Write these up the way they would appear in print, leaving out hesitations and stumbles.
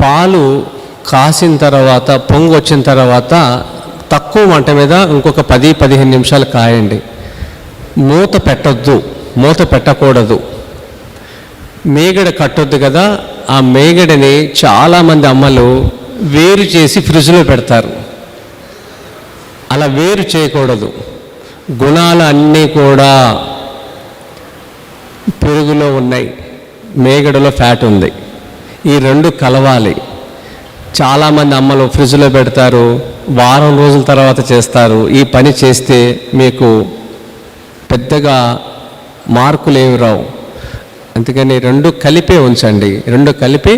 పాలు కాసిన తర్వాత పొంగు వచ్చిన తర్వాత తక్కువ మంట మీద ఇంకొక 10-15 నిమిషాలు కాయండి. మూత పెట్టొద్దు, మూత పెట్టకూడదు. మేగడ కట్టొద్దు కదా. ఆ మేగడని చాలామంది అమ్మలు వేరు చేసి ఫ్రిడ్జ్లో పెడతారు. అలా వేరు చేయకూడదు. గుణాలు అన్నీ కూడా పెరుగులో ఉన్నాయి, మేగడలో ఫ్యాట్ ఉంది. ఈ రెండు కలవాలి. చాలామంది అమ్మలు ఫ్రిడ్జ్లో పెడతారు, వారం రోజుల తర్వాత చేస్తారు. ఈ పని చేస్తే మీకు పెద్దగా మార్కులు ఏమి రావు. అందుకని రెండు కలిపే ఉంచండి. రెండు కలిపి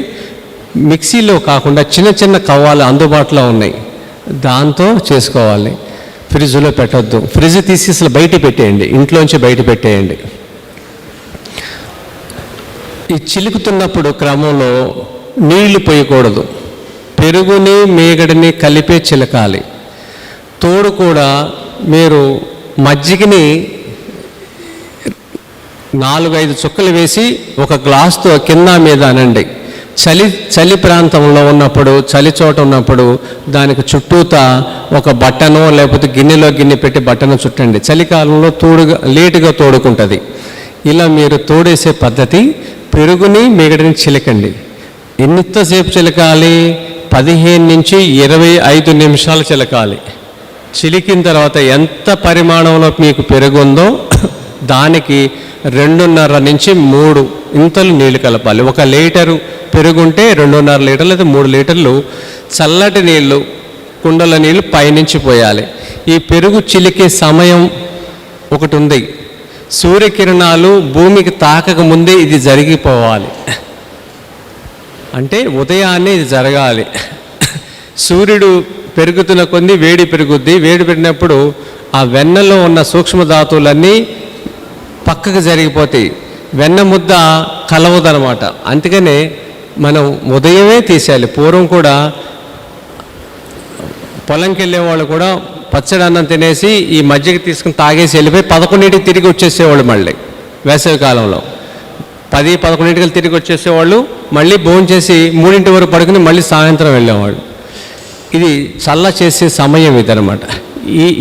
మిక్సీలో కాకుండా చిన్న చిన్న కవ్వాలు అందుబాటులో ఉన్నాయి, దాంతో చేసుకోవాలి. ఫ్రిడ్జ్లో పెట్టొద్దు. ఫ్రిడ్జ్ తీసి అసలు బయట పెట్టేయండి, ఇంట్లోంచి బయట పెట్టేయండి. ఈ చిలుకుతున్నప్పుడు క్రమంలో నీళ్లు పోయకూడదు. పెరుగుని మేగడిని కలిపే చిలకాలి. తోడు కూడా మీరు మజ్జిగని 4-5 చుక్కలు వేసి ఒక గ్లాస్తో కింద మీద అనండి. చలి ప్రాంతంలో ఉన్నప్పుడు, చలి చోట ఉన్నప్పుడు దానికి చుట్టూతా ఒక బట్టనో లేకపోతే గిన్నెలో గిన్నె పెట్టి బట్టను చుట్టండి. చలికాలంలో లేటుగా తోడుకుంటుంది. ఇలా మీరు తోడేసే పద్ధతి. పెరుగుని మేగడిని చిలకండి. ఎంతసేపు చిలకాలి? 15 నుంచి 25 నిమిషాలు చిలకాలి. చిలికిన తర్వాత ఎంత పరిమాణంలో మీకు పెరుగుందో దానికి 2.5 నుంచి 3 ఇంతలు నీళ్లు కలపాలి. 1 లీటరు పెరుగుంటే 2.5 లీటర్లు లేదా 3 లీటర్లు చల్లటి నీళ్లు, కుండల నీళ్లు పైనుంచి పోయాలి. ఈ పెరుగు చిలికే సమయం ఒకటి ఉంది. సూర్యకిరణాలు భూమికి తాకక ముందే ఇది జరిగిపోవాలి. అంటే ఉదయాన్నే ఇది జరగాలి. సూర్యుడు పెరుగుతున్న కొద్దీ వేడి పెరుగుద్ది. వేడి పెరిగినప్పుడు ఆ వెన్నలో ఉన్న సూక్ష్మధాతువులన్నీ పక్కకు జరిగిపోతాయి. వెన్న ముద్ద కలవదనమాట. అందుకనే మనం ఉదయమే తీసేయాలి. పూర్వం కూడా పొలంకి వెళ్ళేవాళ్ళు కూడా పచ్చడి అన్నం తినేసి ఈ మజ్జిగ తీసుకుని తాగేసి వెళ్ళిపోయి 11ంటికి తిరిగి వచ్చేసేవాళ్ళు. మళ్ళీ వేసవి కాలంలో 10-11ంటికి తిరిగి వచ్చేసేవాళ్ళు. మళ్ళీ భోజనం చేసి 3 వరకు పడుకుని మళ్ళీ సాయంత్రం వెళ్ళేవాళ్ళు. ఇది చల్ల చేసే సమయం ఇదనమాట.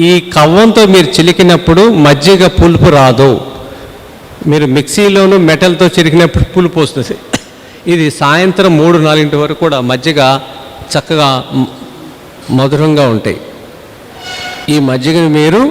ఈ కవ్వంతో మీరు చిలికినప్పుడు మజ్జిగ పులుపు రాదు. మీరు మిక్సీలోను మెటల్తో చిలికినప్పుడు పులుపు వస్తుంది. ఇది సాయంత్రం 3-4 వరకు కూడా మజ్జిగ చక్కగా మధురంగా ఉంటాయి. ఈ మజ్జిగను మీరు